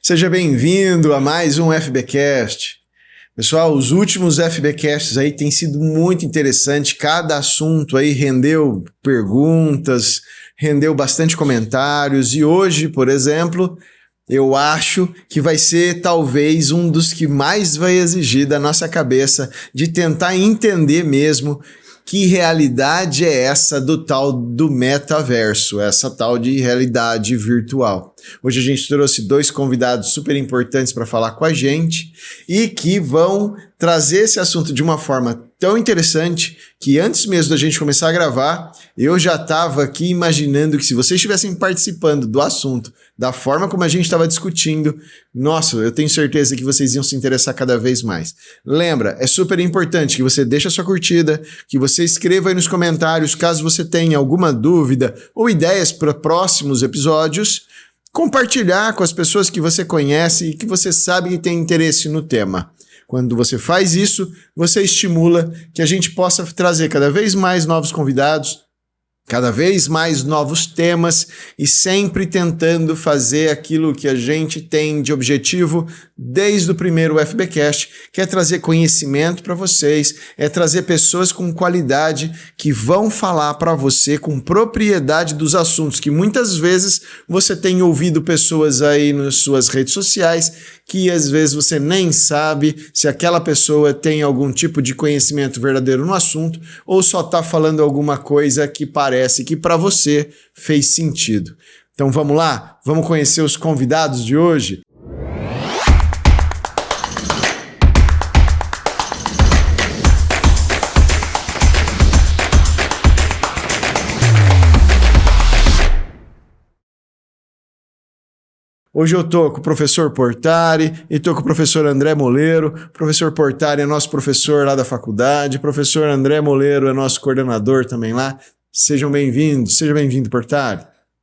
Seja bem-vindo a mais um FBcast. Pessoal, os últimos FBcasts aí têm sido muito interessantes, cada assunto aí rendeu perguntas, rendeu bastante comentários e hoje, por exemplo, eu acho que vai ser talvez um dos que mais vai exigir da nossa cabeça de tentar entender mesmo que realidade é essa do tal do metaverso, essa tal de realidade virtual. Hoje a gente trouxe dois convidados super importantes para falar com a gente e que vão trazer esse assunto de uma forma tão interessante que antes mesmo da gente começar a gravar, eu já estava aqui imaginando que se vocês estivessem participando do assunto, da forma como a gente estava discutindo, nossa, eu tenho certeza que vocês iam se interessar cada vez mais. Lembra, é super importante que você deixe a sua curtida, que você escreva aí nos comentários caso você tenha alguma dúvida ou ideias para próximos episódios, compartilhar com as pessoas que você conhece e que você sabe que tem interesse no tema. Quando você faz isso, você estimula que a gente possa trazer cada vez mais novos convidados, cada vez mais novos temas e sempre tentando fazer aquilo que a gente tem de objetivo desde o primeiro FBcast, que é trazer conhecimento para vocês, é trazer pessoas com qualidade que vão falar para você com propriedade dos assuntos que muitas vezes você tem ouvido pessoas aí nas suas redes sociais que às vezes você nem sabe se aquela pessoa tem algum tipo de conhecimento verdadeiro no assunto ou só está falando alguma coisa que parece que para você fez sentido. Então vamos lá? Vamos conhecer os convidados de hoje? Hoje eu estou com o professor Portari e estou com o professor André Moleiro. O professor Portari é nosso professor lá da faculdade. O professor André Moleiro é nosso coordenador também lá. Sejam bem-vindos. Seja bem-vindo, Portari.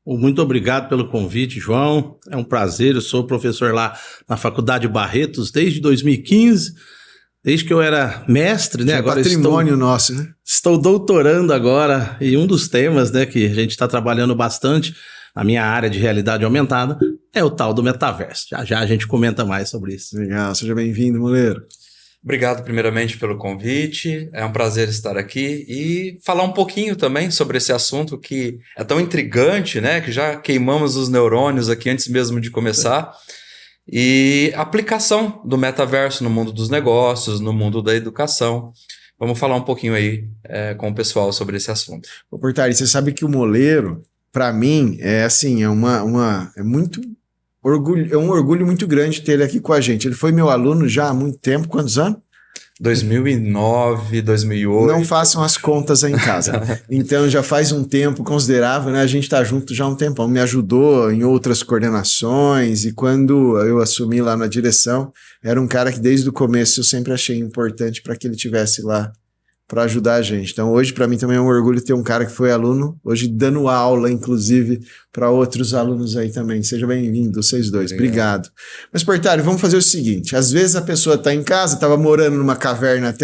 Muito obrigado pelo convite, João. É um prazer. Eu sou professor lá na Faculdade Barretos desde 2015, desde que eu era mestre, né? Agora patrimônio nosso, né? Estou doutorando agora e um dos temas, né, que a gente está trabalhando bastante na minha área de realidade aumentada é o tal do metaverso. Já já a gente comenta mais sobre isso. Legal, seja bem-vindo, Moleiro. Obrigado primeiramente pelo convite, é um prazer estar aqui e falar um pouquinho também sobre esse assunto que é tão intrigante, né, que já queimamos os neurônios aqui antes mesmo de começar, e a aplicação do metaverso no mundo dos negócios, no mundo da educação. Vamos falar um pouquinho aí com o pessoal sobre esse assunto. Ô, Portari, você sabe que o Moleiro, para mim, é assim, é muito orgulho, é um orgulho muito grande ter ele aqui com a gente. Ele foi meu aluno já há muito tempo. Quantos anos? 2009, 2008. Não façam as contas aí em casa. Então já faz um tempo considerável, né? A gente tá junto já há um tempão. Me ajudou em outras coordenações e quando eu assumi lá na direção, era um cara que desde o começo eu sempre achei importante para que ele tivesse lá para ajudar a gente. Então hoje para mim também é um orgulho ter um cara que foi aluno, hoje dando aula inclusive para outros alunos aí também. Seja bem-vindo, vocês dois. Obrigado. Mas Portari, vamos fazer o seguinte, às vezes a pessoa está em casa, estava morando numa caverna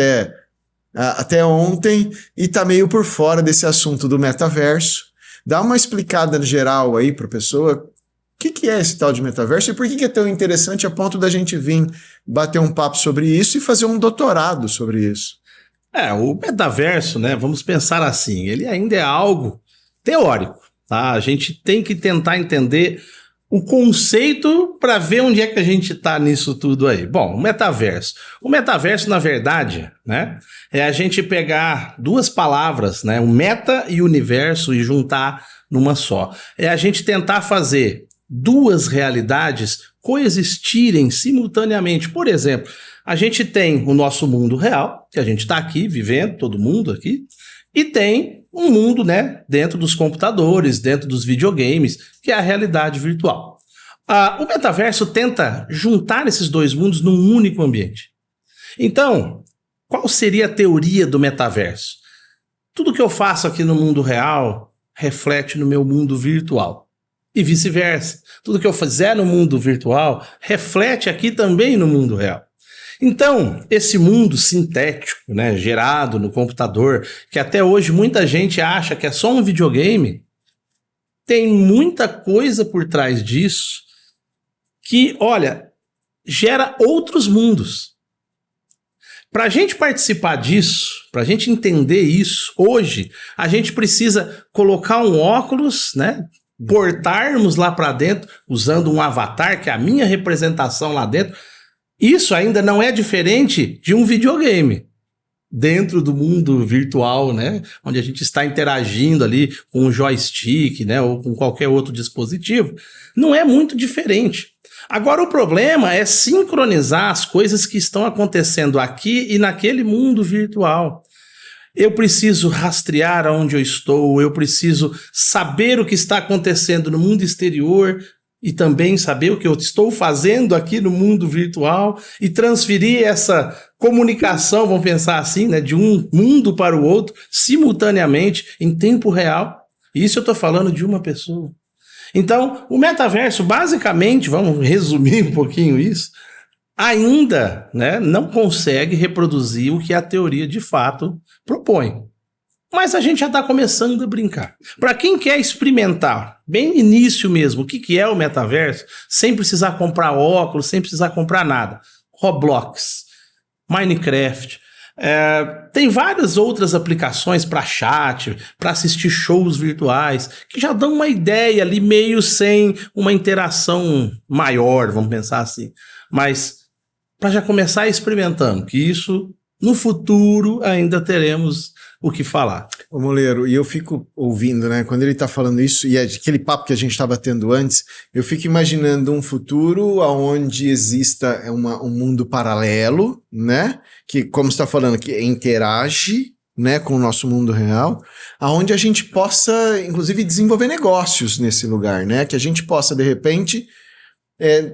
até ontem e está meio por fora desse assunto do metaverso. Dá uma explicada geral aí para a pessoa o que é esse tal de metaverso e por que é tão interessante a ponto da gente vir bater um papo sobre isso e fazer um doutorado sobre isso. O metaverso, né, vamos pensar assim, ele ainda é algo teórico, tá? A gente tem que tentar entender o conceito para ver onde é que a gente está nisso tudo aí. Bom, o metaverso. O metaverso, na verdade, né, é a gente pegar duas palavras, né, o meta e o universo e juntar numa só. É a gente tentar fazer duas realidades coexistirem simultaneamente. Por exemplo, a gente tem o nosso mundo real, que a gente está aqui vivendo, todo mundo aqui, e tem um mundo, né, dentro dos computadores, dentro dos videogames, que é a realidade virtual. O metaverso tenta juntar esses dois mundos num único ambiente. Então, qual seria a teoria do metaverso? Tudo que eu faço aqui no mundo real reflete no meu mundo virtual. E vice-versa. Tudo que eu fizer no mundo virtual reflete aqui também no mundo real. Então, esse mundo sintético, né, gerado no computador, que até hoje muita gente acha que é só um videogame, tem muita coisa por trás disso que, olha, gera outros mundos. Para a gente participar disso, para a gente entender isso, hoje, a gente precisa colocar um óculos, né? Portarmos lá para dentro, usando um avatar, que é a minha representação lá dentro. Isso ainda não é diferente de um videogame dentro do mundo virtual, né? Onde a gente está interagindo ali com um joystick, né? Ou com qualquer outro dispositivo. Não é muito diferente. Agora, o problema é sincronizar as coisas que estão acontecendo aqui e naquele mundo virtual. Eu preciso rastrear onde eu estou, eu preciso saber o que está acontecendo no mundo exterior e também saber o que eu estou fazendo aqui no mundo virtual e transferir essa comunicação, vamos pensar assim, né, de um mundo para o outro, simultaneamente, em tempo real. Isso eu estou falando de uma pessoa. Então, o metaverso, basicamente, vamos resumir um pouquinho isso, ainda, né, não consegue reproduzir o que a teoria de fato propõe. Mas a gente já está começando a brincar. Para quem quer experimentar, bem no início mesmo, o que é o metaverso, sem precisar comprar óculos, sem precisar comprar nada. Roblox, Minecraft, tem várias outras aplicações para chat, para assistir shows virtuais, que já dão uma ideia ali meio sem uma interação maior, vamos pensar assim. Mas para já começar experimentando, que isso no futuro ainda teremos o que falar. Ô Moleiro, e eu fico ouvindo, né, quando ele tá falando isso, e é aquele papo que a gente estava tendo antes, eu fico imaginando um futuro onde exista um mundo paralelo, né, que, como você está falando, que interage, né, com o nosso mundo real, aonde a gente possa, inclusive, desenvolver negócios nesse lugar, né, que a gente possa, de repente,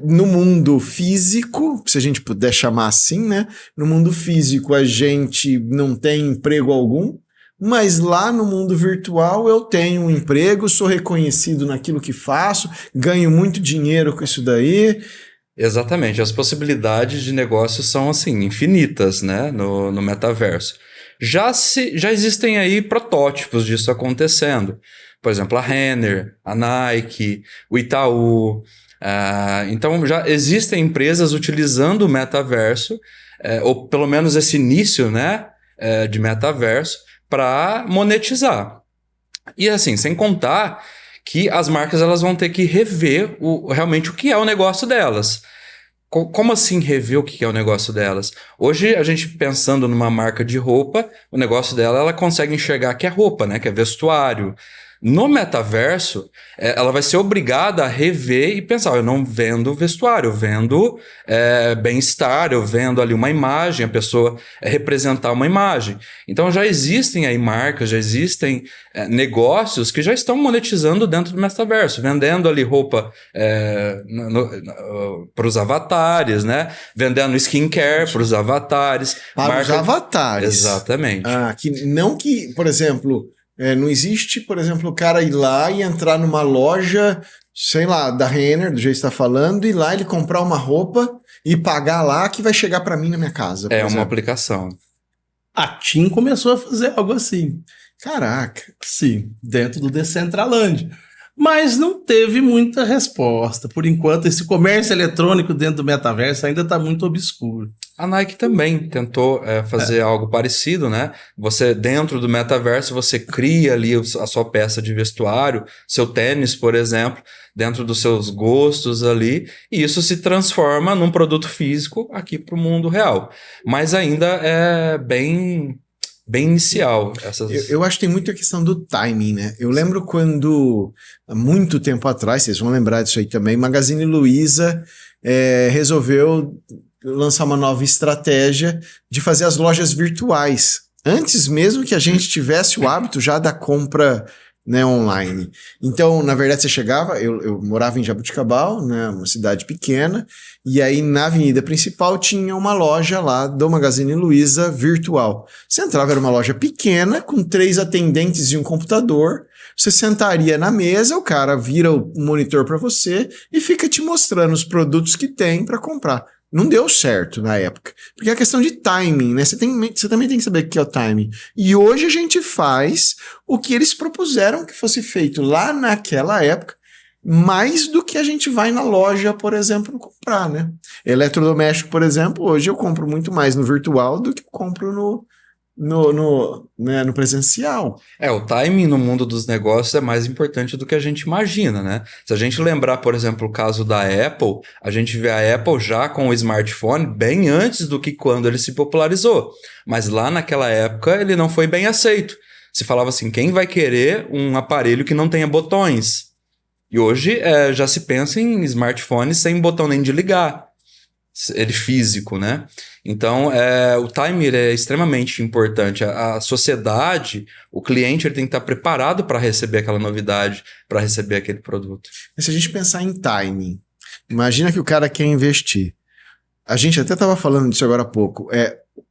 no mundo físico, se a gente puder chamar assim, né? No mundo físico a gente não tem emprego algum, mas lá no mundo virtual eu tenho um emprego, sou reconhecido naquilo que faço, ganho muito dinheiro com isso daí. Exatamente, as possibilidades de negócio são assim, infinitas, né? No metaverso. Já existem aí protótipos disso acontecendo. Por exemplo, a Renner, a Nike, o Itaú. Então já existem empresas utilizando o metaverso, ou pelo menos esse início, né, de metaverso, para monetizar. E assim, sem contar que as marcas elas vão ter que rever realmente o que é o negócio delas. Como assim rever o que é o negócio delas? Hoje, a gente pensando numa marca de roupa, o negócio dela, ela consegue enxergar que é roupa, né, que é vestuário. No metaverso, ela vai ser obrigada a rever e pensar, eu não vendo vestuário, eu vendo bem-estar, eu vendo ali uma imagem, a pessoa representar uma imagem. Então já existem aí marcas, já existem negócios que já estão monetizando dentro do metaverso, vendendo ali roupa para os avatares, né? Vendendo skincare para os avatares. Para os avatares. Exatamente. Que, por exemplo... não existe, por exemplo, o cara ir lá e entrar numa loja, sei lá, da Renner, do jeito que você está falando, e lá ele comprar uma roupa e pagar lá que vai chegar para mim na minha casa. É uma aplicação. A TIM começou a fazer algo assim. Caraca. Sim, dentro do Decentraland. Mas não teve muita resposta. Por enquanto, esse comércio eletrônico dentro do metaverso ainda está muito obscuro. A Nike também tentou fazer algo parecido, né? Você, dentro do metaverso, você cria ali a sua peça de vestuário, seu tênis, por exemplo, dentro dos seus gostos ali, e isso se transforma num produto físico aqui para o mundo real. Mas ainda é bem inicial. Eu acho que tem muito a questão do timing, né? Eu lembro quando, há muito tempo atrás, vocês vão lembrar disso aí também, Magazine Luiza resolveu lançar uma nova estratégia de fazer as lojas virtuais. Antes mesmo que a gente tivesse o hábito já da compra, né, online. Então, na verdade, você chegava, eu morava em Jabuticabal, né, uma cidade pequena, e aí na avenida principal tinha uma loja lá do Magazine Luiza virtual. Você entrava, era uma loja pequena, com 3 atendentes e um computador, você sentaria na mesa, o cara vira o monitor para você e fica te mostrando os produtos que tem para comprar. Não deu certo na época, porque é questão de timing, né? Você também tem que saber o que é o timing. E hoje a gente faz o que eles propuseram que fosse feito lá naquela época, mais do que a gente vai na loja, por exemplo, comprar, né? Eletrodoméstico, por exemplo, hoje eu compro muito mais no virtual do que eu compro no presencial. O timing no mundo dos negócios é mais importante do que a gente imagina, né? Se a gente lembrar, por exemplo, o caso da Apple, a gente vê a Apple já com o smartphone bem antes do que quando ele se popularizou. Mas lá naquela época ele não foi bem aceito. Se falava assim, quem vai querer um aparelho que não tenha botões? E hoje já se pensa em smartphone sem botão nem de ligar. Ele físico, né? Então, o timing é extremamente importante. A sociedade, o cliente, ele tem que estar preparado para receber aquela novidade, para receber aquele produto. Mas se a gente pensar em timing, imagina que o cara quer investir. A gente até estava falando disso agora há pouco.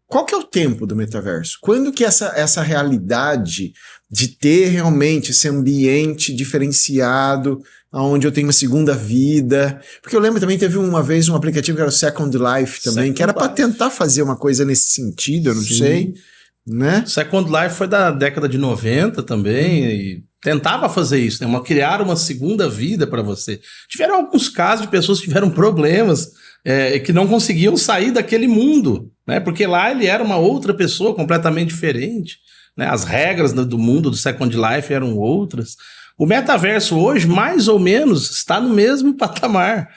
Qual que é o tempo do metaverso? Quando que essa realidade de ter realmente esse ambiente diferenciado, onde eu tenho uma segunda vida? Porque eu lembro também, teve uma vez um aplicativo que era o Second Life também, que era para tentar fazer uma coisa nesse sentido, eu não sei, né? Second Life foi da década de 90 também, e tentava fazer isso, né? Criar uma segunda vida para você. Tiveram alguns casos de pessoas que tiveram problemas, que não conseguiam sair daquele mundo, né? Porque lá ele era uma outra pessoa completamente diferente, né? As regras do mundo do Second Life eram outras. O metaverso hoje, mais ou menos, está no mesmo patamar.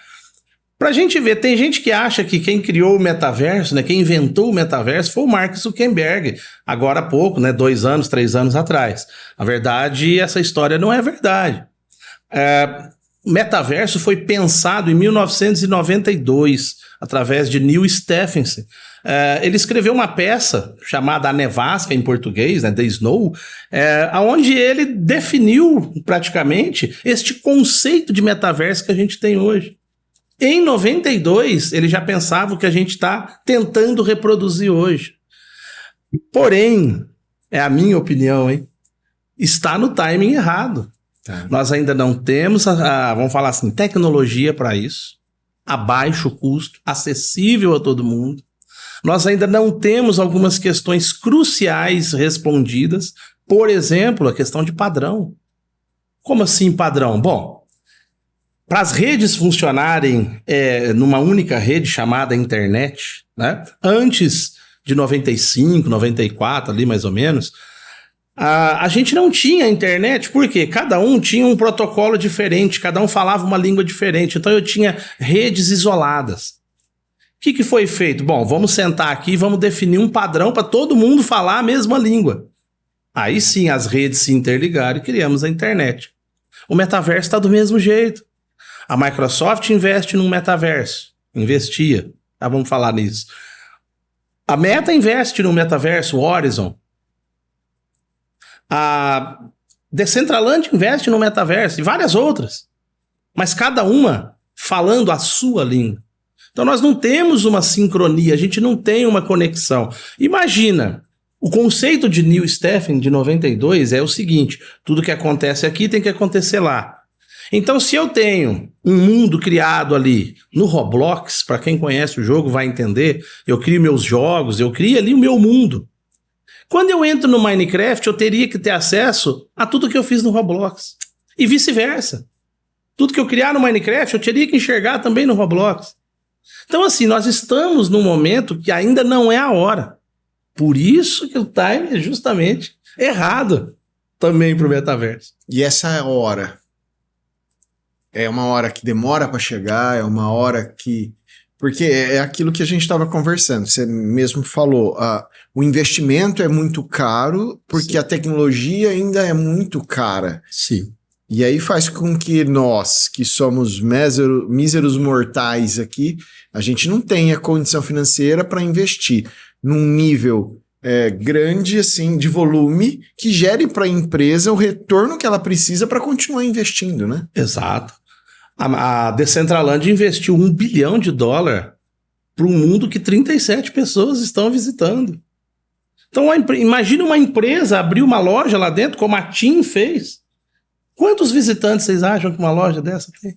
Pra gente ver, tem gente que acha que quem criou o metaverso, né, quem inventou o metaverso foi o Mark Zuckerberg, agora há pouco, né, 2 anos, 3 anos atrás. Na verdade, essa história não é verdade. O metaverso foi pensado em 1992, através de Neil Stephenson. Ele escreveu uma peça chamada A Nevasca, em português, né, The Snow, onde ele definiu praticamente este conceito de metaverso que a gente tem hoje. Em 92, ele já pensava o que a gente está tentando reproduzir hoje. Porém, é a minha opinião, hein? Está no timing errado. Tá. Nós ainda não temos, vamos falar assim, tecnologia para isso, a baixo custo, acessível a todo mundo. Nós ainda não temos algumas questões cruciais respondidas. Por exemplo, a questão de padrão. Como assim padrão? Bom, para as redes funcionarem numa única rede chamada internet, né? Antes de 95, 94, ali mais ou menos, a gente não tinha internet, porque cada um tinha um protocolo diferente, cada um falava uma língua diferente, então eu tinha redes isoladas. O que foi feito? Bom, vamos sentar aqui e vamos definir um padrão para todo mundo falar a mesma língua. Aí sim as redes se interligaram e criamos a internet. O metaverso está do mesmo jeito. A Microsoft investe num metaverso. Investia. Vamos falar nisso. A Meta investe no metaverso, o Horizon. A Decentraland investe no metaverso e várias outras. Mas cada uma falando a sua língua. Então nós não temos uma sincronia, a gente não tem uma conexão. Imagina, o conceito de Neil Stephenson de 92 é o seguinte, tudo que acontece aqui tem que acontecer lá. Então se eu tenho um mundo criado ali no Roblox, para quem conhece o jogo vai entender, eu crio meus jogos, eu crio ali o meu mundo. Quando eu entro no Minecraft, eu teria que ter acesso a tudo que eu fiz no Roblox. E vice-versa. Tudo que eu criar no Minecraft, eu teria que enxergar também no Roblox. Então, assim, nós estamos num momento que ainda não é a hora. Por isso que o time é justamente errado também para o metaverso. E essa hora é uma hora que demora para chegar, é uma hora que... Porque é aquilo que a gente estava conversando, você mesmo falou, o investimento é muito caro porque Sim. A tecnologia ainda é muito cara. Sim. E aí faz com que nós, que somos míseros mortais aqui, a gente não tenha condição financeira para investir num nível grande assim de volume que gere para a empresa o retorno que ela precisa para continuar investindo, né? Exato. A Decentraland investiu $1 bilhão para um mundo que 37 pessoas estão visitando. Então, imagine uma empresa abrir uma loja lá dentro, como a TIM fez. Quantos visitantes vocês acham que uma loja dessa tem?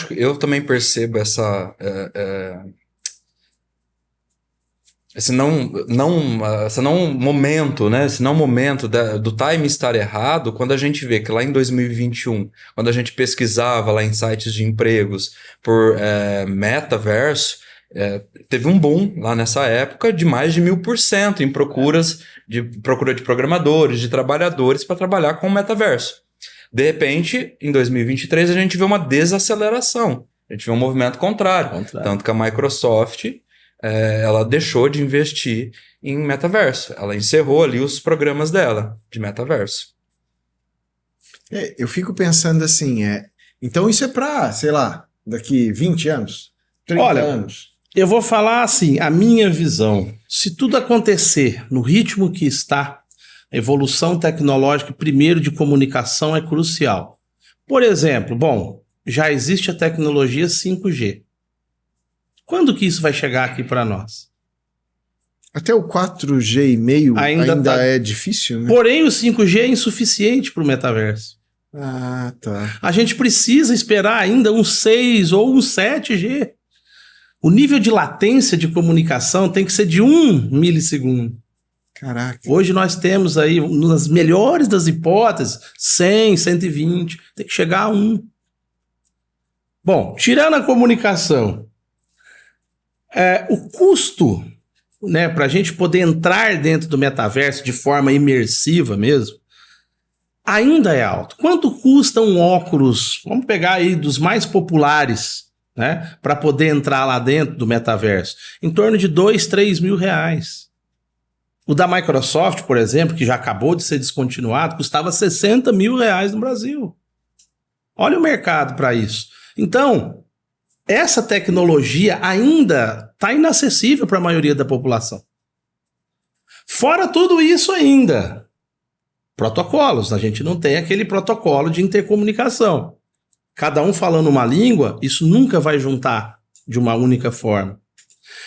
Eu também percebo essa momento, né? Se não momento do time estar errado, quando a gente vê que lá em 2021, quando a gente pesquisava lá em sites de empregos por metaverso, teve um boom lá nessa época de mais de 1000% em procura de programadores, de trabalhadores para trabalhar com o metaverso. De repente, em 2023, a gente vê uma desaceleração. A gente vê um movimento contrário. Tanto que a Microsoft ela deixou de investir em metaverso. Ela encerrou ali os programas dela de metaverso. Eu fico pensando assim, então isso é para, sei lá, daqui 20 anos, 30 anos. Eu vou falar assim, a minha visão. Se tudo acontecer no ritmo que está, a evolução tecnológica, primeiro de comunicação, é crucial. Por exemplo, já existe a tecnologia 5G. Quando que isso vai chegar aqui para nós? Até o 4G e meio ainda é difícil, né? Porém, o 5G é insuficiente para o metaverso. Ah, tá. A gente precisa esperar ainda um 6 ou um 7G. O nível de latência de comunicação tem que ser de 1 milissegundo. Caraca. Hoje nós temos aí, nas melhores das hipóteses, 100, 120. Tem que chegar a 1. Bom, tirando a comunicação, o custo, né, para a gente poder entrar dentro do metaverso de forma imersiva mesmo, ainda é alto. Quanto custa um óculos? Vamos pegar aí dos mais populares, né, para poder entrar lá dentro do metaverso. Em torno de 2, 3 mil reais. O da Microsoft, por exemplo, que já acabou de ser descontinuado, custava 60 mil reais no Brasil. Olha o mercado para isso. Então, essa tecnologia ainda está inacessível para a maioria da população. Fora tudo isso ainda, protocolos. A gente não tem aquele protocolo de intercomunicação. Cada um falando uma língua, isso nunca vai juntar de uma única forma.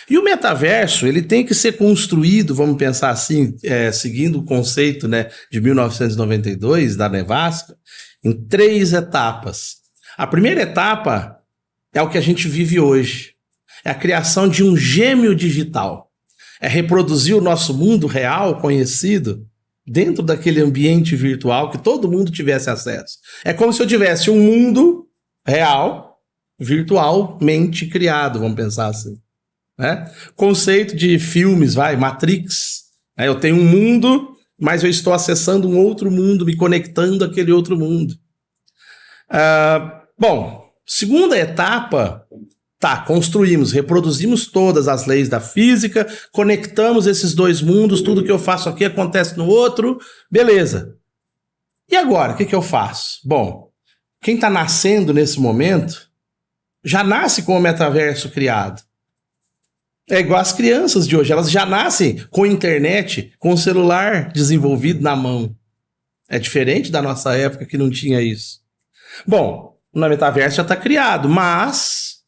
E o metaverso, ele tem que ser construído, vamos pensar assim, seguindo o conceito, né, de 1992, da Nevasca, em 3 etapas. A primeira etapa é o que a gente vive hoje. É a criação de um gêmeo digital. É reproduzir o nosso mundo real, conhecido, dentro daquele ambiente virtual que todo mundo tivesse acesso. É como se eu tivesse um mundo real, virtualmente criado, vamos pensar assim. Né? Conceito de filmes, Matrix. Eu tenho um mundo, mas eu estou acessando um outro mundo, me conectando àquele outro mundo. Segunda etapa, construímos, reproduzimos todas as leis da física, conectamos esses 2 mundos, tudo que eu faço aqui acontece no outro, beleza. E agora, o que eu faço? Quem está nascendo nesse momento já nasce com o metaverso criado. É igual as crianças de hoje, elas já nascem com internet, com o celular desenvolvido na mão. É diferente da nossa época que não tinha isso. No metaverso já está criado, mas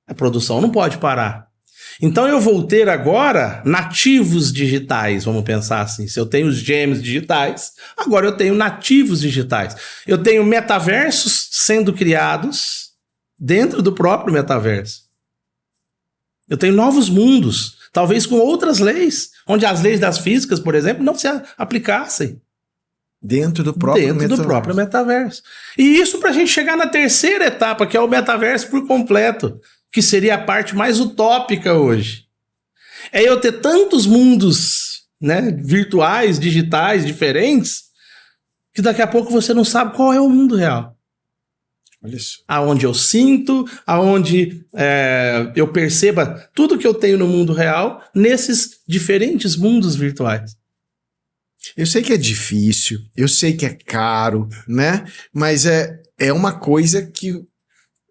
a produção não pode parar. Então eu vou ter agora nativos digitais, vamos pensar assim. Se eu tenho os gêmeos digitais, agora eu tenho nativos digitais. Eu tenho metaversos sendo criados dentro do próprio metaverso. Eu tenho novos mundos, talvez com outras leis, onde as leis das físicas, por exemplo, não se aplicassem. Dentro do próprio metaverso. E isso para a gente chegar na terceira etapa, que é o metaverso por completo, que seria a parte mais utópica hoje. É eu ter tantos mundos, né, virtuais, digitais, diferentes, que daqui a pouco você não sabe qual é o mundo real. Olha isso. Aonde eu sinto, aonde eu perceba tudo que eu tenho no mundo real, nesses diferentes mundos virtuais. Eu sei que é difícil, eu sei que é caro, né? Mas é uma coisa que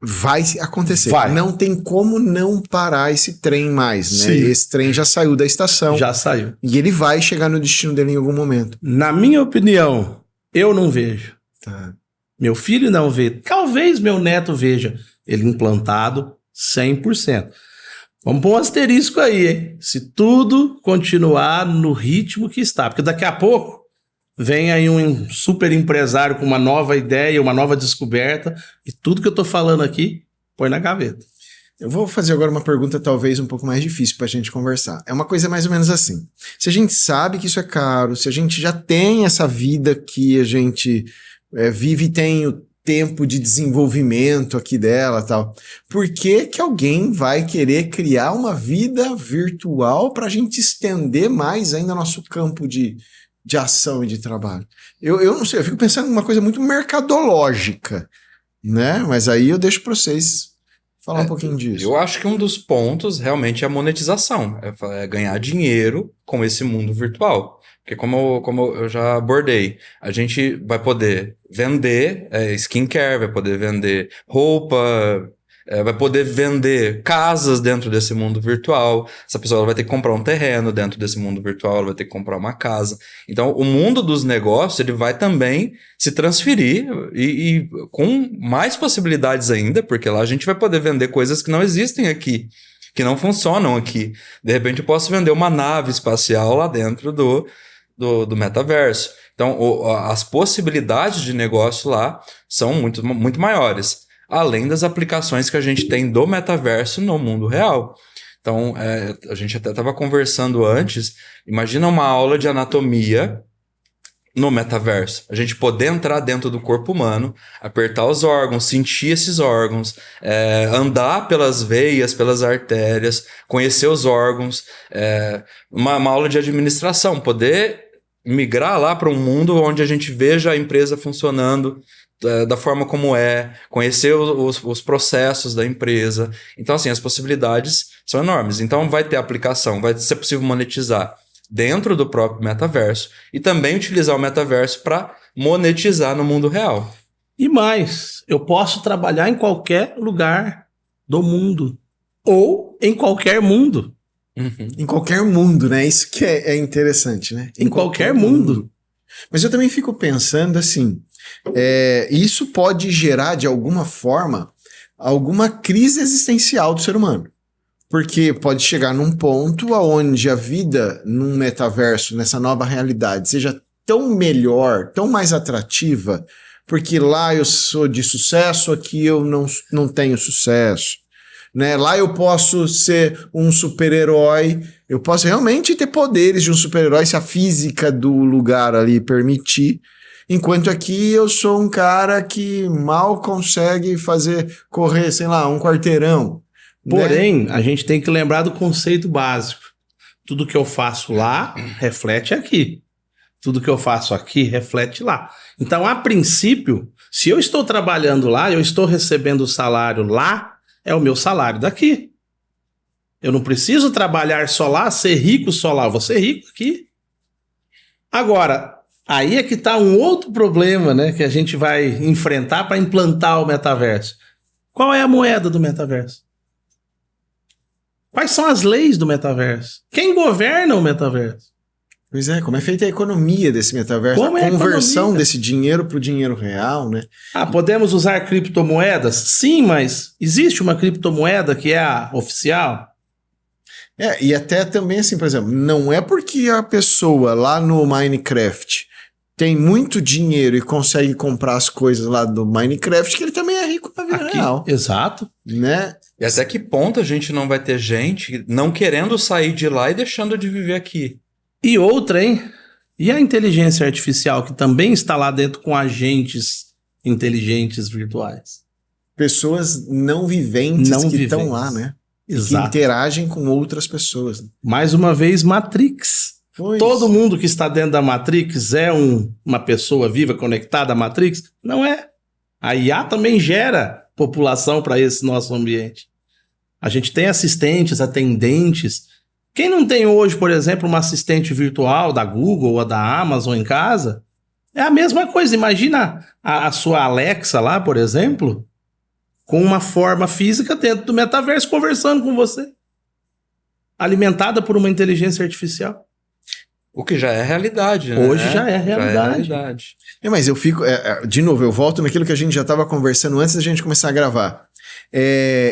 vai acontecer. Vai. Não tem como não parar esse trem mais, né? Sim. Esse trem já saiu da estação. Já saiu. E ele vai chegar no destino dele em algum momento. Na minha opinião, eu não vejo. Tá. Meu filho não vê. Talvez meu neto veja ele implantado 100%. Vamos pôr um asterisco aí, hein? Se tudo continuar no ritmo que está. Porque daqui a pouco vem aí um super empresário com uma nova ideia, uma nova descoberta, e tudo que eu tô falando aqui, põe na gaveta. Eu vou fazer agora uma pergunta talvez um pouco mais difícil para a gente conversar. É uma coisa mais ou menos assim. Se a gente sabe que isso é caro, se a gente já tem essa vida que a gente vive e tem o tempo de desenvolvimento aqui dela e tal, por que que alguém vai querer criar uma vida virtual para a gente estender mais ainda nosso campo de ação e de trabalho? Eu não sei, eu fico pensando em uma coisa muito mercadológica, né? Mas aí eu deixo para vocês falar um pouquinho disso. Eu acho que um dos pontos realmente é a monetização, é ganhar dinheiro com esse mundo virtual. Porque como eu já abordei, a gente vai poder vender skincare, vai poder vender roupa, vai poder vender casas dentro desse mundo virtual. Essa pessoa ela vai ter que comprar um terreno dentro desse mundo virtual, ela vai ter que comprar uma casa. Então, o mundo dos negócios ele vai também se transferir e com mais possibilidades ainda, porque lá a gente vai poder vender coisas que não existem aqui, que não funcionam aqui. De repente, eu posso vender uma nave espacial lá dentro do metaverso. Então, as possibilidades de negócio lá são muito, muito maiores, além das aplicações que a gente tem do metaverso no mundo real. Então, a gente até estava conversando antes, imagina uma aula de anatomia no metaverso. A gente poder entrar dentro do corpo humano, apertar os órgãos, sentir esses órgãos, andar pelas veias, pelas artérias, conhecer os órgãos, uma aula de administração, poder migrar lá para um mundo onde a gente veja a empresa funcionando da forma como conhecer os processos da empresa. Então, assim, as possibilidades são enormes. Então, vai ter aplicação, vai ser possível monetizar dentro do próprio metaverso e também utilizar o metaverso para monetizar no mundo real. E mais, eu posso trabalhar em qualquer lugar do mundo ou em qualquer mundo. Uhum. Em qualquer mundo, né? Isso que é interessante, né? Em qualquer mundo. Mas eu também fico pensando assim, isso pode gerar, de alguma forma, alguma crise existencial do ser humano. Porque pode chegar num ponto onde a vida num metaverso, nessa nova realidade, seja tão melhor, tão mais atrativa, porque lá eu sou de sucesso, aqui eu não tenho sucesso. Né? Lá eu posso ser um super-herói, eu posso realmente ter poderes de um super-herói se a física do lugar ali permitir, enquanto aqui eu sou um cara que mal consegue correr, sei lá, um quarteirão. Porém, a gente tem que lembrar do conceito básico. Tudo que eu faço lá, reflete aqui. Tudo que eu faço aqui, reflete lá. Então, a princípio, se eu estou trabalhando lá, eu estou recebendo o salário lá, é o meu salário daqui. Eu não preciso trabalhar só lá, ser rico só lá. Eu vou ser rico aqui. Agora, aí é que está um outro problema, né, que a gente vai enfrentar para implantar o metaverso. Qual é a moeda do metaverso? Quais são as leis do metaverso? Quem governa o metaverso? Pois é, como é feita a economia desse metaverso, Como a conversão desse dinheiro para o dinheiro real, né? Podemos usar criptomoedas? Sim, mas existe uma criptomoeda que é a oficial? E até também assim, por exemplo, não é porque a pessoa lá no Minecraft tem muito dinheiro e consegue comprar as coisas lá do Minecraft que ele também é rico na vida real. Exato. Né? E até que ponto a gente não vai ter gente não querendo sair de lá e deixando de viver aqui? E outra, hein? E a inteligência artificial que também está lá dentro com agentes inteligentes virtuais? Pessoas não viventes que estão lá, né? Exato. Que interagem com outras pessoas. Mais uma vez, Matrix. Pois. Todo mundo que está dentro da Matrix é uma pessoa viva conectada à Matrix? Não é. A IA também gera população para esse nosso ambiente. A gente tem assistentes, atendentes. Quem não tem hoje, por exemplo, uma assistente virtual da Google ou da Amazon em casa, é a mesma coisa. Imagina a sua Alexa lá, por exemplo, com uma forma física dentro do metaverso conversando com você, alimentada por uma inteligência artificial. O que já é realidade, né? Hoje já é realidade. Já é realidade. Mas eu fico... de novo, eu volto naquilo que a gente já estava conversando antes da gente começar a gravar.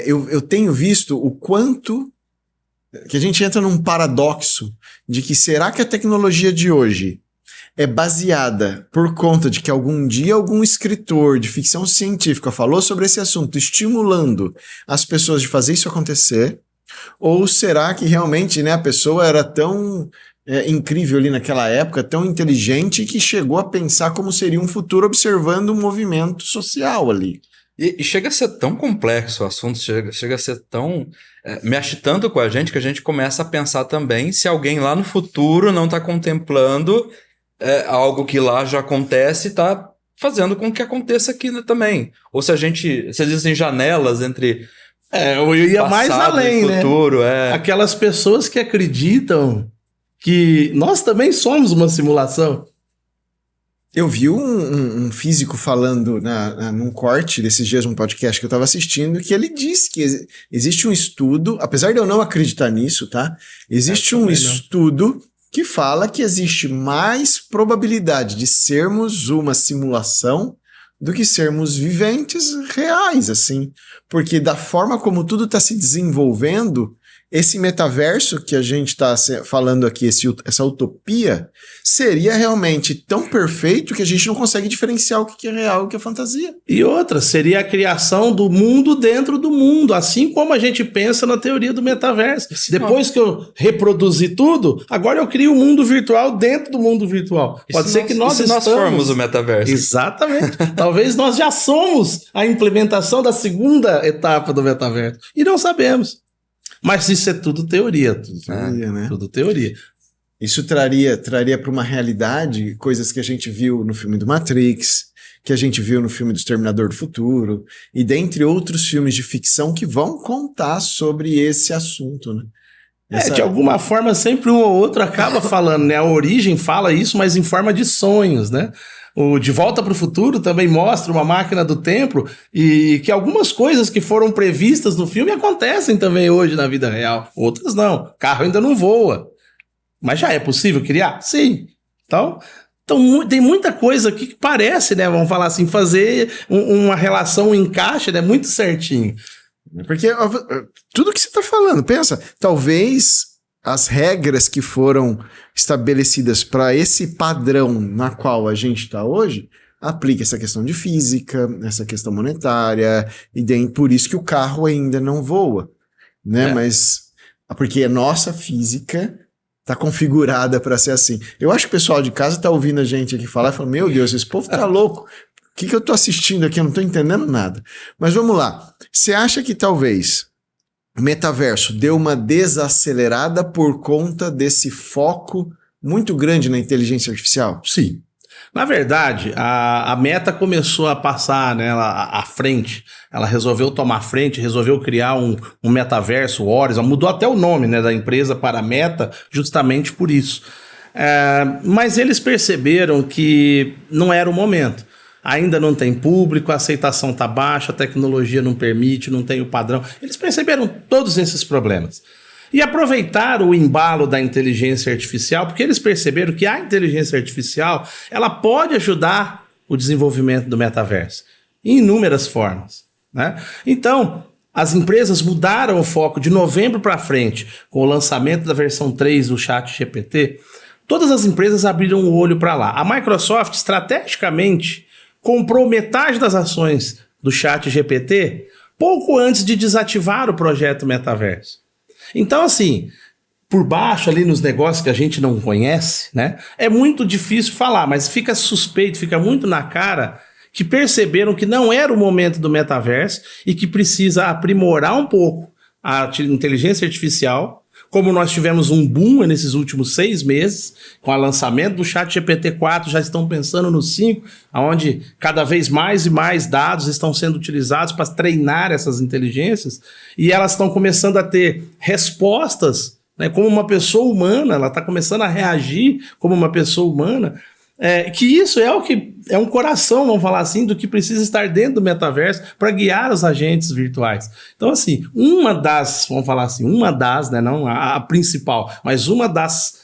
Eu tenho visto o quanto que a gente entra num paradoxo de que será que a tecnologia de hoje é baseada por conta de que algum dia algum escritor de ficção científica falou sobre esse assunto, estimulando as pessoas de fazer isso acontecer? Ou será que realmente, né, a pessoa era tão incrível ali naquela época, tão inteligente, que chegou a pensar como seria um futuro observando um movimento social ali? E chega a ser tão complexo o assunto, chega a ser tão... mexe tanto com a gente que a gente começa a pensar também se alguém lá no futuro não está contemplando algo que lá já acontece e está fazendo com que aconteça aqui, né, também. Ou se existem janelas entre eu ia mais além, e futuro. Né? Aquelas pessoas que acreditam que nós também somos uma simulação. Eu vi um físico falando num corte desses dias, um podcast que eu estava assistindo, que ele disse que existe um estudo, apesar de eu não acreditar nisso, tá? Existe um estudo que fala que existe mais probabilidade de sermos uma simulação do que sermos viventes reais, assim. Porque da forma como tudo está se desenvolvendo, esse metaverso que a gente está falando aqui, essa utopia, seria realmente tão perfeito que a gente não consegue diferenciar o que é real e o que é fantasia. E outra, seria a criação do mundo dentro do mundo, assim como a gente pensa na teoria do metaverso. Depois que eu reproduzi tudo, agora eu crio um mundo virtual dentro do mundo virtual. Pode ser que nós formos o metaverso. Exatamente. Talvez nós já somos a implementação da segunda etapa do metaverso. E não sabemos. Mas isso é tudo teoria. Né? Tudo teoria. Isso traria para uma realidade coisas que a gente viu no filme do Matrix, que a gente viu no filme do Exterminador do Futuro, e dentre outros filmes de ficção que vão contar sobre esse assunto, né? De alguma forma, sempre um ou outro acaba falando, né? A Origem fala isso, mas em forma de sonhos, né? O De Volta para o Futuro também mostra uma máquina do tempo e que algumas coisas que foram previstas no filme acontecem também hoje na vida real. Outras não. O carro ainda não voa. Mas já é possível criar? Sim. Então tem muita coisa aqui que parece, né? Vamos falar assim, fazer uma relação, um encaixe, né? Muito certinho. Porque tudo que você está falando, pensa, talvez as regras que foram estabelecidas para esse padrão na qual a gente está hoje, aplica essa questão de física, essa questão monetária, e daí por isso que o carro ainda não voa, né? Mas porque a nossa física está configurada para ser assim. Eu acho que o pessoal de casa está ouvindo a gente aqui falar e falando, meu Deus, esse povo tá louco. O que eu tô assistindo aqui? Eu não tô entendendo nada. Mas vamos lá. Você acha que talvez o metaverso deu uma desacelerada por conta desse foco muito grande na inteligência artificial? Sim. Na verdade, a Meta começou a passar, né, à frente. Ela resolveu tomar a frente, resolveu criar um metaverso, o Horizon, mudou até o nome, né, da empresa para Meta, justamente por isso. Mas eles perceberam que não era o momento. Ainda não tem público, a aceitação está baixa, a tecnologia não permite, não tem o padrão. Eles perceberam todos esses problemas. E aproveitaram o embalo da inteligência artificial, porque eles perceberam que a inteligência artificial ela pode ajudar o desenvolvimento do metaverso em inúmeras formas, né? Então, as empresas mudaram o foco de novembro para frente, com o lançamento da versão 3 do ChatGPT. Todas as empresas abriram o olho para lá. A Microsoft, estrategicamente, comprou metade das ações do ChatGPT pouco antes de desativar o projeto Metaverso. Então, assim, por baixo ali nos negócios que a gente não conhece, né, é muito difícil falar, mas fica suspeito, fica muito na cara que perceberam que não era o momento do metaverso e que precisa aprimorar um pouco a inteligência artificial, como nós tivemos um boom nesses últimos 6 meses, com o lançamento do ChatGPT 4, já estão pensando no 5, onde cada vez mais e mais dados estão sendo utilizados para treinar essas inteligências, e elas estão começando a ter respostas, né, como uma pessoa humana, ela está começando a reagir como uma pessoa humana, que isso é o que é um coração, vamos falar assim, do que precisa estar dentro do metaverso para guiar os agentes virtuais. Então, assim, vamos falar assim, né, não a principal, mas uma das,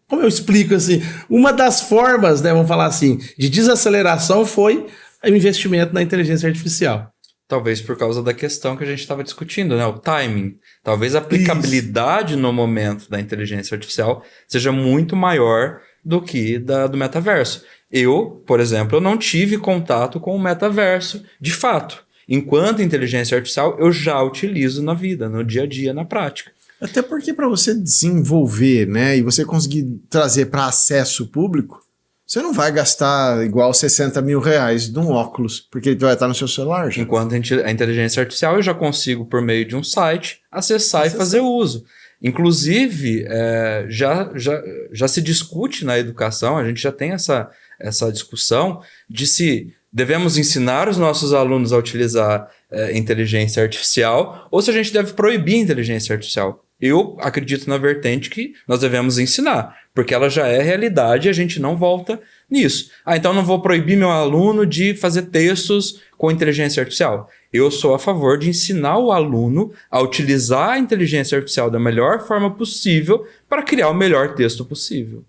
como eu explico assim, uma das formas, né, vamos falar assim, de desaceleração foi o investimento na inteligência artificial. Talvez por causa da questão que a gente estava discutindo, né? O timing. Talvez a aplicabilidade no momento da inteligência artificial seja muito maior do que do metaverso. Eu, por exemplo, eu não tive contato com o metaverso de fato. Enquanto inteligência artificial, eu já utilizo na vida, no dia a dia, na prática. Até porque para você desenvolver, né, e você conseguir trazer para acesso público, você não vai gastar igual 60 mil reais de um óculos, porque ele vai estar no seu celular. Já. Enquanto a inteligência artificial, eu já consigo, por meio de um site, acessar e fazer uso. Inclusive, já se discute na educação, a gente já tem essa discussão de se devemos ensinar os nossos alunos a utilizar inteligência artificial ou se a gente deve proibir a inteligência artificial. Eu acredito na vertente que nós devemos ensinar, porque ela já é realidade e a gente não volta nisso. Então não vou proibir meu aluno de fazer textos com inteligência artificial. Eu sou a favor de ensinar o aluno a utilizar a inteligência artificial da melhor forma possível para criar o melhor texto possível.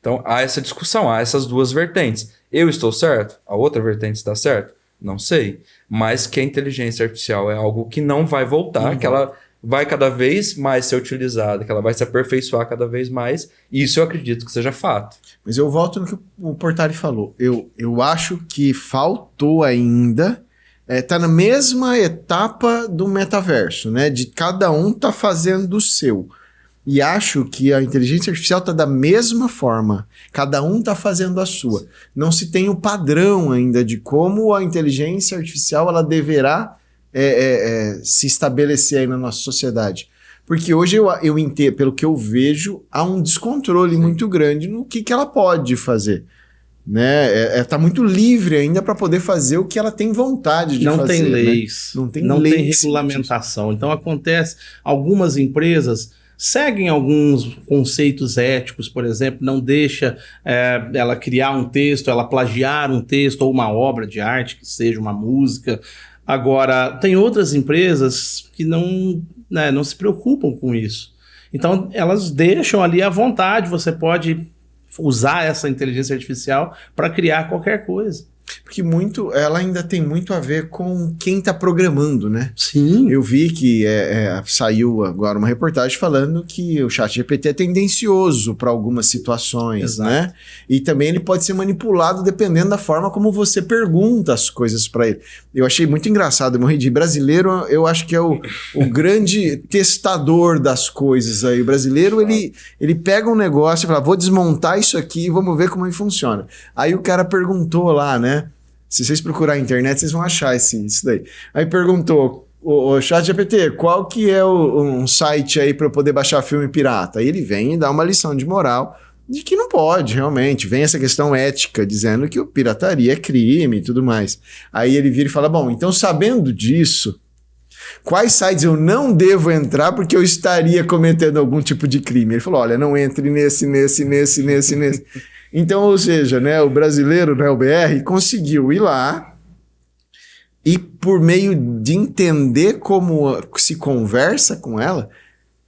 Então há essa discussão, há essas duas vertentes. Eu estou certo? A outra vertente está certa? Não sei. Mas que a inteligência artificial é algo que não vai voltar, que ela vai cada vez mais ser utilizada, que ela vai se aperfeiçoar cada vez mais, e isso eu acredito que seja fato. Mas eu volto no que o Portari falou. Eu acho que faltou ainda, tá na mesma etapa do metaverso, né? De cada um tá fazendo o seu. E acho que a inteligência artificial tá da mesma forma. Cada um tá fazendo a sua. Não se tem o padrão ainda de como a inteligência artificial ela deverá se estabelecer aí na nossa sociedade. Porque hoje eu entendo, pelo que eu vejo, há um descontrole muito grande no que ela pode fazer. Né? Tá muito livre ainda para poder fazer o que ela tem vontade de não fazer. Tem leis, né? não tem regulamentação. Então acontece, algumas empresas seguem alguns conceitos éticos, por exemplo, não deixa ela criar um texto, ela plagiar um texto ou uma obra de arte, que seja uma música. Agora, tem outras empresas que não se preocupam com isso. Então, elas deixam ali à vontade, você pode usar essa inteligência artificial para criar qualquer coisa. Porque ela ainda tem muito a ver com quem está programando, né? Sim. Eu vi que saiu agora uma reportagem falando que o ChatGPT é tendencioso para algumas situações, Exato. né? E também ele pode ser manipulado dependendo da forma como você pergunta as coisas para ele. Eu achei muito engraçado, eu morri de brasileiro, eu acho que é o grande testador das coisas aí. O brasileiro, ele pega um negócio e fala, vou desmontar isso aqui e vamos ver como ele funciona. Aí o cara perguntou lá, né? Se vocês procurarem na internet, vocês vão achar isso daí. Aí perguntou, o ChatGPT, qual que é um site aí para eu poder baixar filme pirata? Aí ele vem e dá uma lição de moral de que não pode, realmente. Vem essa questão ética, dizendo que pirataria é crime e tudo mais. Aí ele vira e fala, bom, então sabendo disso, quais sites eu não devo entrar porque eu estaria cometendo algum tipo de crime? Ele falou, olha, não entre nesse. Então, ou seja, né, o brasileiro, né, o BR, conseguiu ir lá e, por meio de entender como se conversa com ela,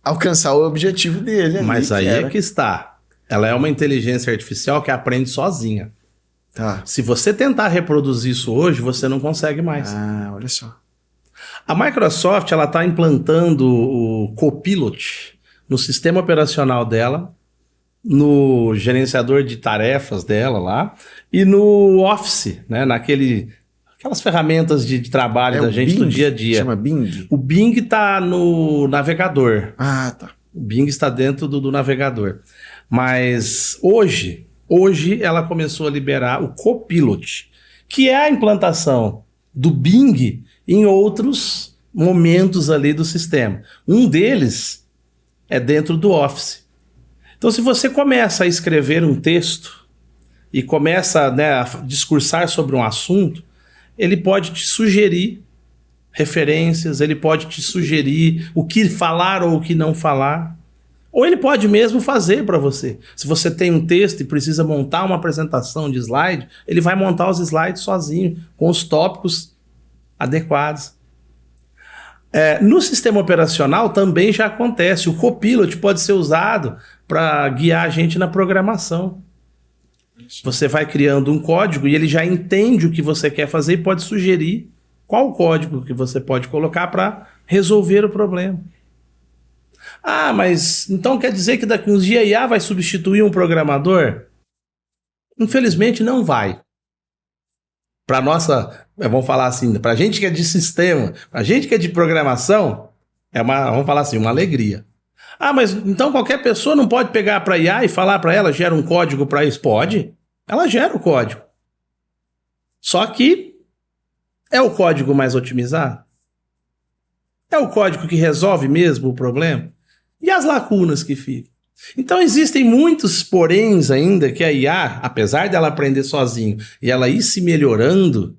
alcançar o objetivo dele. Mas aí é que está. Ela é uma inteligência artificial que aprende sozinha. Tá. Se você tentar reproduzir isso hoje, você não consegue mais. Ah, olha só. A Microsoft ela está implantando o Copilot no sistema operacional dela, no gerenciador de tarefas dela lá e no Office, né? Aquelas ferramentas de trabalho da gente Bing, no dia a dia. Chama Bing? O Bing está no navegador. Ah, tá. O Bing está dentro do navegador. Mas hoje ela começou a liberar o Copilot, que é a implantação do Bing em outros momentos ali do sistema. Um deles é dentro do Office. Então, se você começa a escrever um texto e começa, né, a discursar sobre um assunto, ele pode te sugerir referências, ele pode te sugerir o que falar ou o que não falar. Ou ele pode mesmo fazer para você. Se você tem um texto e precisa montar uma apresentação de slide, ele vai montar os slides sozinho, com os tópicos adequados. No sistema operacional também já acontece. O Copilot pode ser usado para guiar a gente na programação. Você vai criando um código e ele já entende o que você quer fazer e pode sugerir Qual o código que você pode colocar para resolver o problema? Ah, mas então quer dizer que daqui uns dias a IA vai substituir um programador? Infelizmente não vai. Para nossa, vamos falar assim, para a gente que é de sistema, para a gente que é de programação, vamos falar assim, uma alegria. Ah, mas então qualquer pessoa não pode pegar para IA e falar para ela, gera um código para isso? Pode. Ela gera o código. Só que é o código mais otimizado? É o código que resolve mesmo o problema? E as lacunas que ficam? Então existem muitos poréns ainda que a IA, apesar dela aprender sozinho e ela ir se melhorando,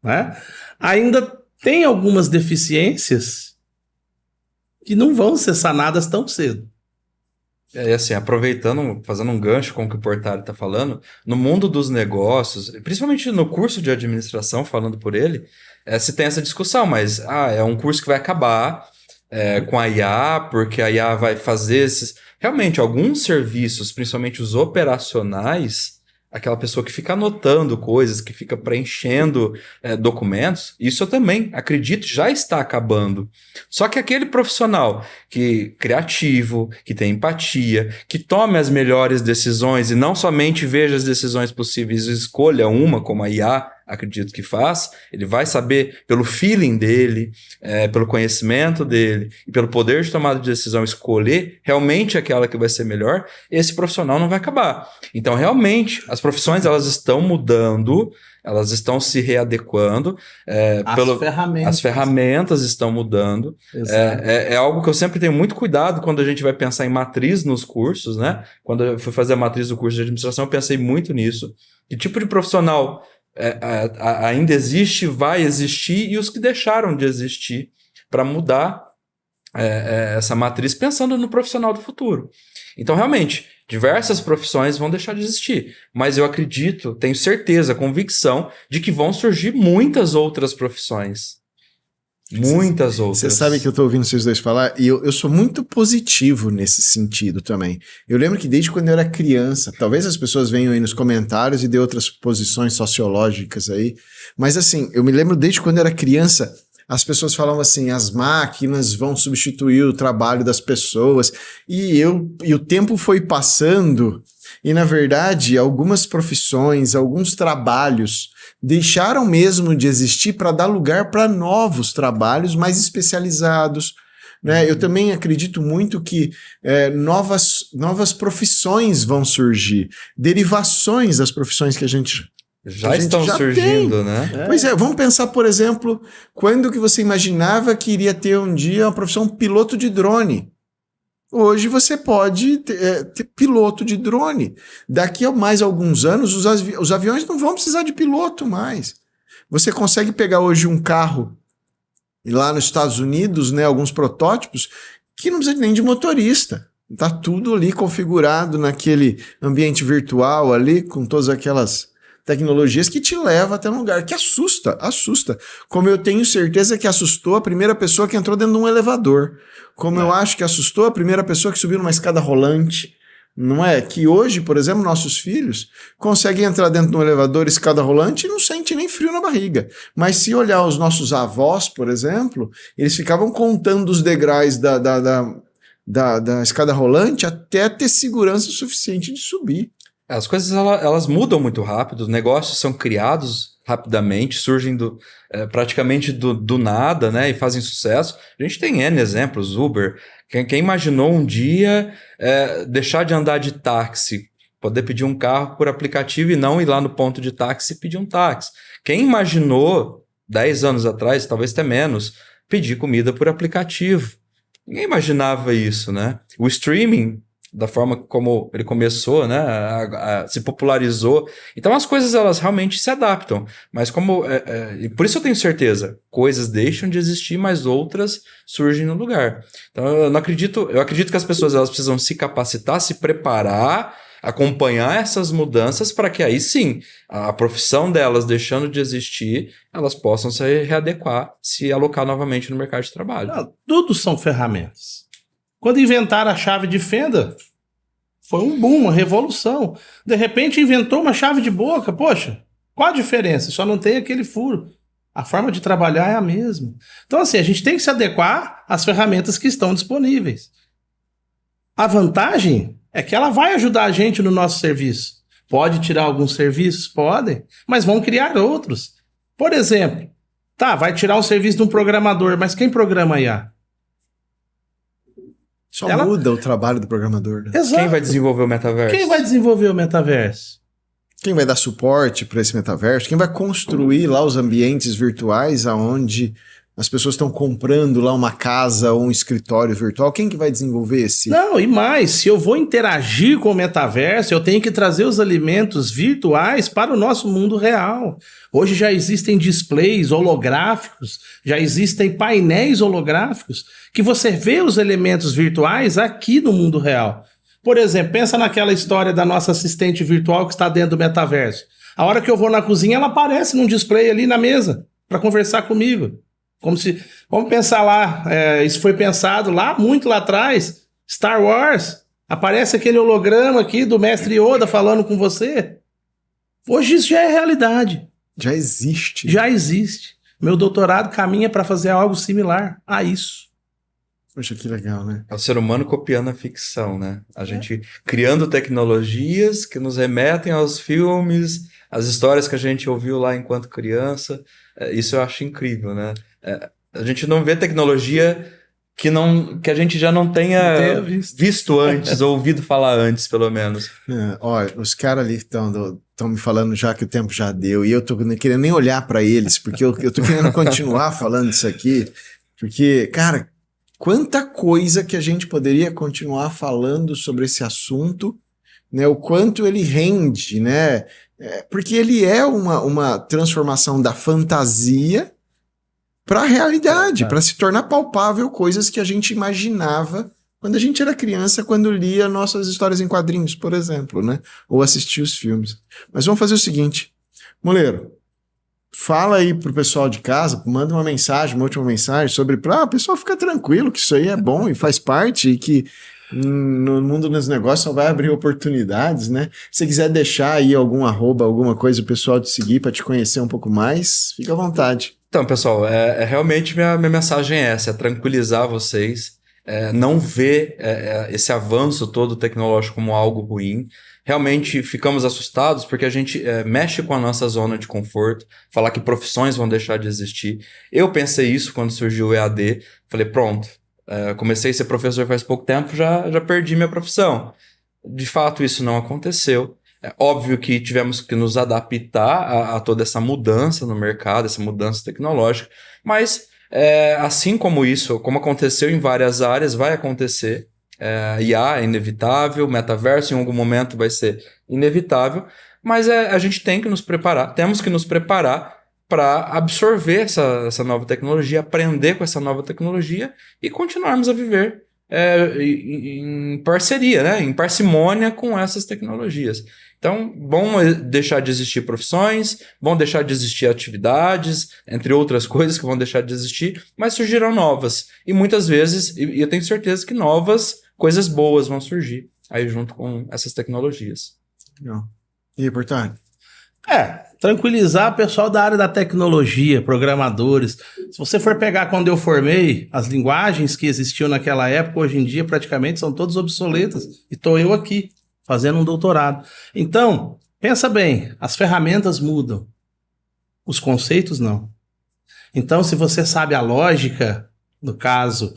né, ainda tem algumas deficiências que não vão ser sanadas tão cedo. E assim, aproveitando, fazendo um gancho com o que o Portari está falando, no mundo dos negócios, principalmente no curso de administração, falando por ele, se tem essa discussão, mas é um curso que vai acabar com a IA, porque a IA vai fazer esses... Realmente, alguns serviços, principalmente os operacionais, aquela pessoa que fica anotando coisas, que fica preenchendo documentos, isso eu também acredito já está acabando. Só que aquele profissional criativo, que tem empatia, que tome as melhores decisões e não somente veja as decisões possíveis e escolha uma, como a IA acredito que faz, ele vai saber pelo feeling dele, pelo conhecimento dele e pelo poder de tomada de decisão escolher realmente aquela que vai ser melhor, esse profissional não vai acabar. Então, realmente, as profissões elas estão mudando, elas estão se readequando. As ferramentas estão mudando. É algo que eu sempre tenho muito cuidado quando a gente vai pensar em matriz nos cursos, né? Quando eu fui fazer a matriz do curso de administração, eu pensei muito nisso. Que tipo de profissional ainda existe, vai existir, e os que deixaram de existir para mudar essa matriz pensando no profissional do futuro. Então, realmente, diversas profissões vão deixar de existir, mas eu acredito, tenho certeza, convicção de que vão surgir muitas outras profissões. Muitas outras. Você sabe que eu tô ouvindo vocês dois falar e eu sou muito positivo nesse sentido também. Eu lembro que desde quando eu era criança, talvez as pessoas venham aí nos comentários e dê outras posições sociológicas aí, mas assim, eu me lembro desde quando eu era criança, as pessoas falavam assim, as máquinas vão substituir o trabalho das pessoas, e o tempo foi passando e, na verdade, algumas profissões, alguns trabalhos deixaram mesmo de existir para dar lugar para novos trabalhos mais especializados, né? Eu também acredito muito que novas profissões vão surgir, derivações das profissões que a gente já estão surgindo, né? Pois é, vamos pensar, por exemplo, quando que você imaginava que iria ter um dia uma profissão piloto de drone? Hoje você pode ter piloto de drone. Daqui a mais alguns anos, os aviões não vão precisar de piloto mais. Você consegue pegar hoje um carro, e lá nos Estados Unidos, né, alguns protótipos, que não precisa nem de motorista. Está tudo ali configurado naquele ambiente virtual ali, com todas aquelas tecnologias que te levam até um lugar que assusta. Como eu tenho certeza que assustou a primeira pessoa que entrou dentro de um elevador. Como eu acho que assustou a primeira pessoa que subiu numa escada rolante. Não é? Que hoje, por exemplo, nossos filhos conseguem entrar dentro de um elevador, escada rolante, e não sente nem frio na barriga. Mas se olhar os nossos avós, por exemplo, eles ficavam contando os degraus da escada rolante até ter segurança suficiente de subir. As coisas elas mudam muito rápido, os negócios são criados rapidamente, surgem praticamente do nada, né, e fazem sucesso. A gente tem N exemplos, Uber. Quem imaginou um dia deixar de andar de táxi, poder pedir um carro por aplicativo e não ir lá no ponto de táxi e pedir um táxi? Quem imaginou, 10 anos atrás, talvez até menos, pedir comida por aplicativo? Ninguém imaginava isso, né? O streaming, da forma como ele começou, né, se popularizou. Então as coisas elas realmente se adaptam, mas e por isso eu tenho certeza, coisas deixam de existir, mas outras surgem no lugar. Então eu acredito que as pessoas elas precisam se capacitar, se preparar, acompanhar essas mudanças para que aí sim, a profissão delas deixando de existir, elas possam se readequar, se alocar novamente no mercado de trabalho. Tudo são ferramentas. Quando inventaram a chave de fenda, foi um boom, uma revolução. De repente inventou uma chave de boca. Poxa, qual a diferença? Só não tem aquele furo. A forma de trabalhar é a mesma. Então, assim, a gente tem que se adequar às ferramentas que estão disponíveis. A vantagem é que ela vai ajudar a gente no nosso serviço. Pode tirar alguns serviços? Podem, mas vão criar outros. Por exemplo, vai tirar um serviço de um programador, mas quem programa IA? Só muda o trabalho do programador. Né? Exato. Quem vai desenvolver o metaverso? Quem vai desenvolver o metaverso? Quem vai dar suporte para esse metaverso? Quem vai construir lá os ambientes virtuais aonde as pessoas estão comprando lá uma casa ou um escritório virtual? Quem que vai desenvolver esse? Não, e mais, se eu vou interagir com o metaverso, eu tenho que trazer os elementos virtuais para o nosso mundo real. Hoje já existem displays holográficos, já existem painéis holográficos, que você vê os elementos virtuais aqui no mundo real. Por exemplo, pensa naquela história da nossa assistente virtual que está dentro do metaverso. A hora que eu vou na cozinha, ela aparece num display ali na mesa para conversar comigo. Vamos pensar lá, isso foi pensado muito lá atrás, Star Wars, aparece aquele holograma aqui do mestre Yoda falando com você. Hoje isso já é realidade. Já existe. Já existe. Meu doutorado caminha para fazer algo similar a isso. Poxa, que legal, né? É o ser humano copiando a ficção, né? A gente criando tecnologias que nos remetem aos filmes, às histórias que a gente ouviu lá enquanto criança. Isso eu acho incrível, né? A gente não vê tecnologia que a gente já não tenha visto antes, ou ouvido falar antes, pelo menos. Olha, os caras ali estão me falando já que o tempo já deu, e eu tô não querendo nem olhar para eles, porque eu tô querendo continuar falando isso aqui, porque, cara, quanta coisa que a gente poderia continuar falando sobre esse assunto, né? O quanto ele rende, né? Porque ele é uma transformação da fantasia para a realidade, para se tornar palpável coisas que a gente imaginava quando a gente era criança, quando lia nossas histórias em quadrinhos, por exemplo, né? Ou assistia os filmes. Mas vamos fazer o seguinte, Moleiro, fala aí pro pessoal de casa, manda uma última mensagem sobre o pessoal ficar tranquilo, que isso aí é bom e faz parte, e que no mundo dos negócios só vai abrir oportunidades, né? Se quiser deixar aí algum arroba, alguma coisa o pessoal te seguir para te conhecer um pouco mais, fica à vontade. Então, pessoal, realmente minha mensagem é essa, é tranquilizar vocês, não ver esse avanço todo tecnológico como algo ruim. Realmente ficamos assustados porque a gente mexe com a nossa zona de conforto, falar que profissões vão deixar de existir. Eu pensei isso quando surgiu o EAD, falei, pronto, comecei a ser professor faz pouco tempo, já perdi minha profissão. De fato, isso não aconteceu. É óbvio que tivemos que nos adaptar a toda essa mudança no mercado, essa mudança tecnológica, mas assim como isso, como aconteceu em várias áreas, vai acontecer. IA é inevitável, metaverso em algum momento vai ser inevitável, mas a gente tem que nos preparar, temos que nos preparar para absorver essa nova tecnologia, aprender com essa nova tecnologia e continuarmos a viver em parceria, né? Em parcimônia com essas tecnologias. Então, vão deixar de existir profissões, vão deixar de existir atividades, entre outras coisas que vão deixar de existir, mas surgirão novas. E muitas vezes, e eu tenho certeza que novas coisas boas vão surgir aí junto com essas tecnologias. Legal. E aí, Portari? Tranquilizar o pessoal da área da tecnologia, programadores. Se você for pegar quando eu formei, as linguagens que existiam naquela época, hoje em dia praticamente são todas obsoletas. E estou eu aqui, fazendo um doutorado. Então, pensa bem, as ferramentas mudam, os conceitos não. Então, se você sabe a lógica, no caso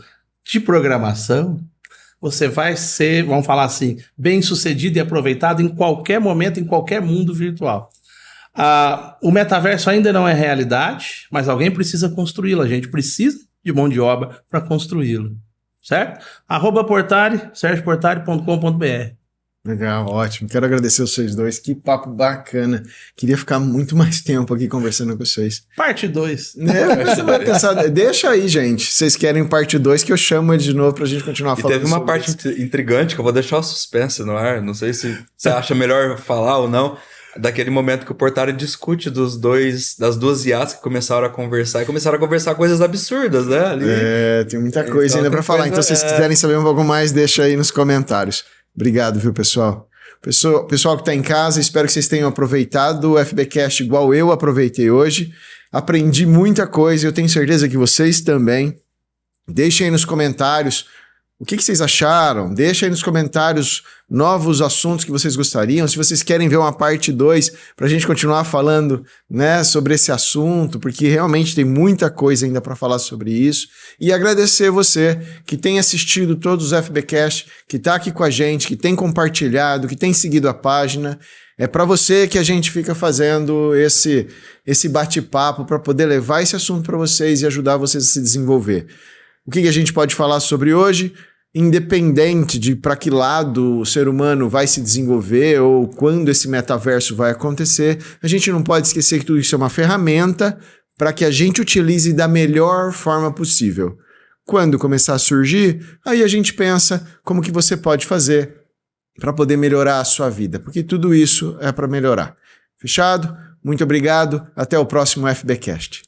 de programação, você vai ser, vamos falar assim, bem-sucedido e aproveitado em qualquer momento, em qualquer mundo virtual. O metaverso ainda não é realidade, mas alguém precisa construí-lo. A gente precisa de mão de obra para construí-lo. Certo? @Portari, sergioportari.com.br. Legal, ótimo. Quero agradecer vocês dois. Que papo bacana. Queria ficar muito mais tempo aqui conversando com vocês. Parte 2. Você vai pensar, deixa aí, gente. Vocês querem parte 2 que eu chamo ele de novo pra gente continuar falando. E teve uma parte intrigante que eu vou deixar o suspense no ar. Não sei se você acha melhor falar ou não. Daquele momento que o Portari discute das duas IAs que começaram a conversar. E começaram a conversar coisas absurdas, né? Ali. Tem muita coisa ainda pra falar. Então, se vocês quiserem saber um pouco mais, deixa aí nos comentários. Obrigado, viu, pessoal? Pessoal que está em casa, espero que vocês tenham aproveitado o FBcast igual eu aproveitei hoje. Aprendi muita coisa e eu tenho certeza que vocês também. Deixem aí nos comentários o que vocês acharam. Deixem aí nos comentários novos assuntos que vocês gostariam. Se vocês querem ver uma parte 2 para a gente continuar falando, né, sobre esse assunto, porque realmente tem muita coisa ainda para falar sobre isso. E agradecer você que tem assistido todos os FBcast, que está aqui com a gente, que tem compartilhado, que tem seguido a página. É para você que a gente fica fazendo esse bate-papo para poder levar esse assunto para vocês e ajudar vocês a se desenvolver. O que a gente pode falar sobre hoje? Independente de para que lado o ser humano vai se desenvolver ou quando esse metaverso vai acontecer, a gente não pode esquecer que tudo isso é uma ferramenta para que a gente utilize da melhor forma possível. Quando começar a surgir, aí a gente pensa como que você pode fazer para poder melhorar a sua vida, porque tudo isso é para melhorar. Fechado? Muito obrigado, até o próximo FBcast.